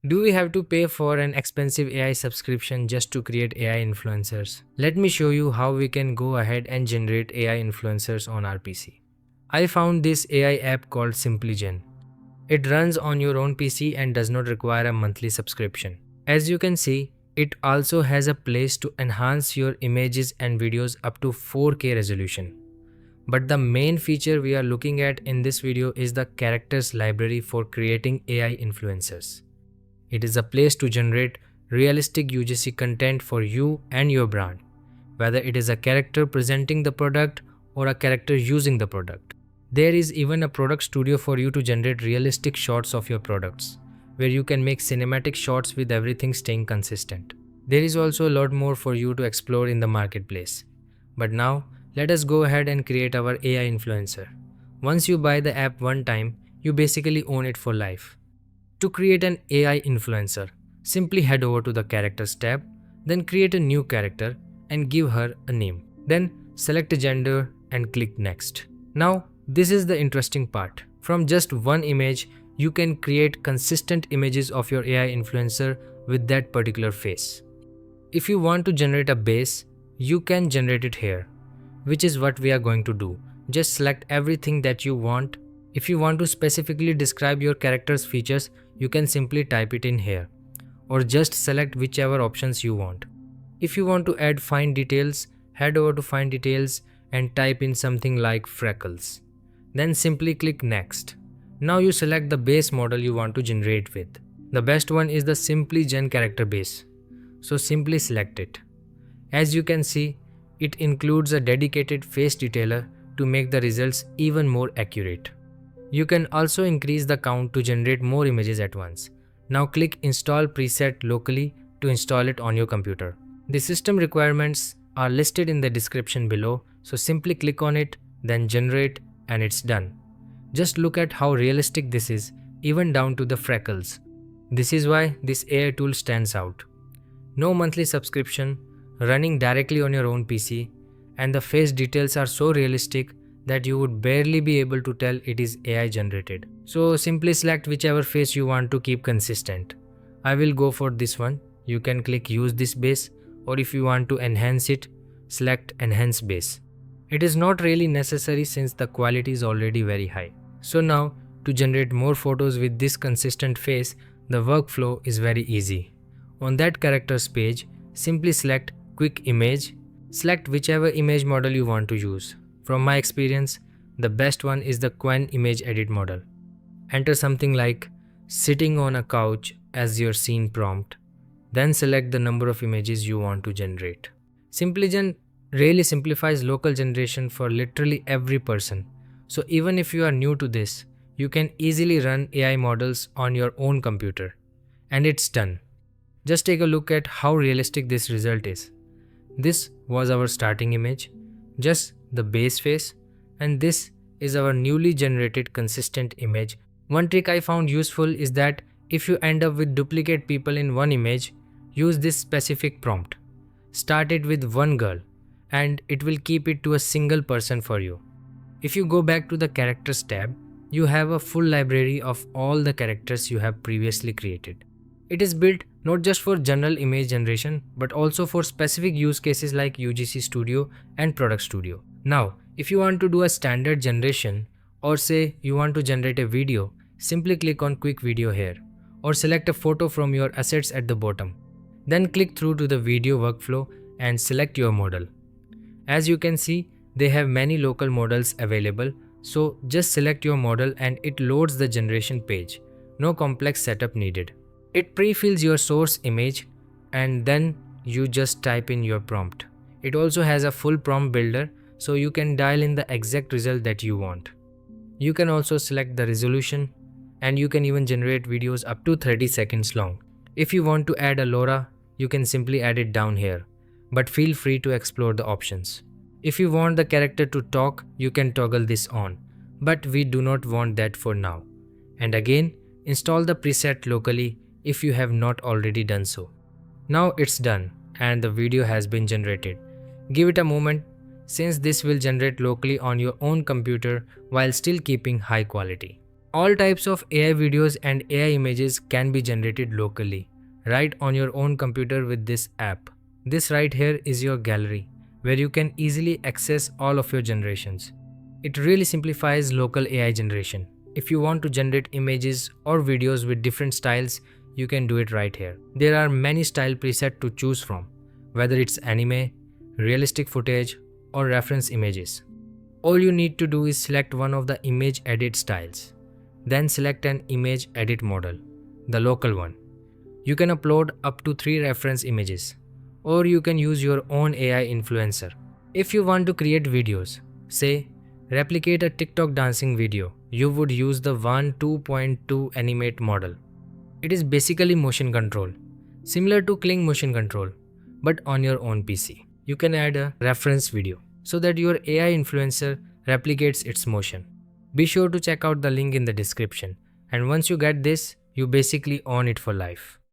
Do we have to pay for an expensive AI subscription just to create AI influencers? Let me show you how we can go ahead and generate AI influencers on our PC. I found this AI app called SimpliGen. It runs on your own PC and does not require a monthly subscription. As you can see, it also has a place to enhance your images and videos up to 4K resolution. But the main feature we are looking at in this video is the characters library for creating AI influencers. It is a place to generate realistic UGC content for you and your brand, whether it is a character presenting the product or a character using the product. There is even a product studio for you to generate realistic shots of your products, where you can make cinematic shots with everything staying consistent. There is also a lot more for you to explore in the marketplace. But now, let us go ahead and create our AI influencer. Once you buy the app one time, you basically own it for life. To create an AI influencer, simply head over to the Characters tab, then create a new character and give her a name. Then select a gender and click Next. Now, this is the interesting part. From just one image, you can create consistent images of your AI influencer with that particular face. If you want to generate a base, you can generate it here, which is what we are going to do. Just select everything that you want. If you want to specifically describe your character's features, you can simply type it in here, or just select whichever options you want. If you want to add fine details, head over to Fine Details and type in something like freckles. Then simply click Next. Now you select the base model you want to generate with. The best one is the SimpliGen character base, so simply select it. As you can see, it includes a dedicated face detailer to make the results even more accurate. You can also increase the count to generate more images at once. Now click Install Preset locally to install it on your computer. The system requirements are listed in the description below, so simply click on it, then generate, and it's done. Just look at how realistic this is, even down to the freckles. This is why this AI tool stands out. No monthly subscription, running directly on your own PC, and the face details are so realistic that you would barely be able to tell it is AI generated. So simply select whichever face you want to keep consistent. I will go for this one. You can click Use this base, or if you want to enhance it, select Enhance Base. It is not really necessary since the quality is already very high. So now, to generate more photos with this consistent face, the workflow is very easy. On that characters page, simply select Quick Image. Select whichever image model you want to use. From my experience, the best one is the Quen image edit model. Enter something like sitting on a couch as your scene prompt. Then select the number of images you want to generate. SimpliGen really simplifies local generation for literally every person. So even if you are new to this, you can easily run AI models on your own computer. And it's done. Just take a look at how realistic this result is. This was our starting image, just the base face, and this is our newly generated consistent image. One trick I found useful is that if you end up with duplicate people in one image, use this specific prompt. Start it with one girl, and it will keep it to a single person for you. If you go back to the Characters tab, you have a full library of all the characters you have previously created. It is built not just for general image generation, but also for specific use cases like UGC Studio and Product Studio. Now, if you want to do a standard generation, or say you want to generate a video, simply click on Quick Video here, or select a photo from your assets at the bottom. Then click through to the video workflow and select your model. As you can see, they have many local models available, so just select your model and it loads the generation page. No complex setup needed. It pre-fills your source image and then you just type in your prompt. It also has a full prompt builder, so you can dial in the exact result that you want. You can also select the resolution, and you can even generate videos up to 30 seconds long. If you want to add a LoRa, you can simply add it down here, but feel free to explore the options. If you want the character to talk, you can toggle this on, but we do not want that for now. And again, install the preset locally if you have not already done so. Now it's done and the video has been generated. Give it a moment, since this will generate locally on your own computer while still keeping high quality. All types of AI videos and AI images can be generated locally, right on your own computer with this app. This right here is your gallery, where you can easily access all of your generations. It really simplifies local AI generation. If you want to generate images or videos with different styles, you can do it right here. There are many style presets to choose from, whether it's anime, realistic footage, or reference images. All you need to do is select one of the image edit styles. Then select an image edit model, the local one. You can upload up to 3 reference images, or you can use your own AI influencer. If you want to create videos, say, replicate a TikTok dancing video, you would use the 1.2.2 animate model. It is basically motion control, similar to Kling motion control, but on your own PC. You can add a reference video so that your AI influencer replicates its motion. Be sure to check out the link in the description, and once you get this, you basically own it for life.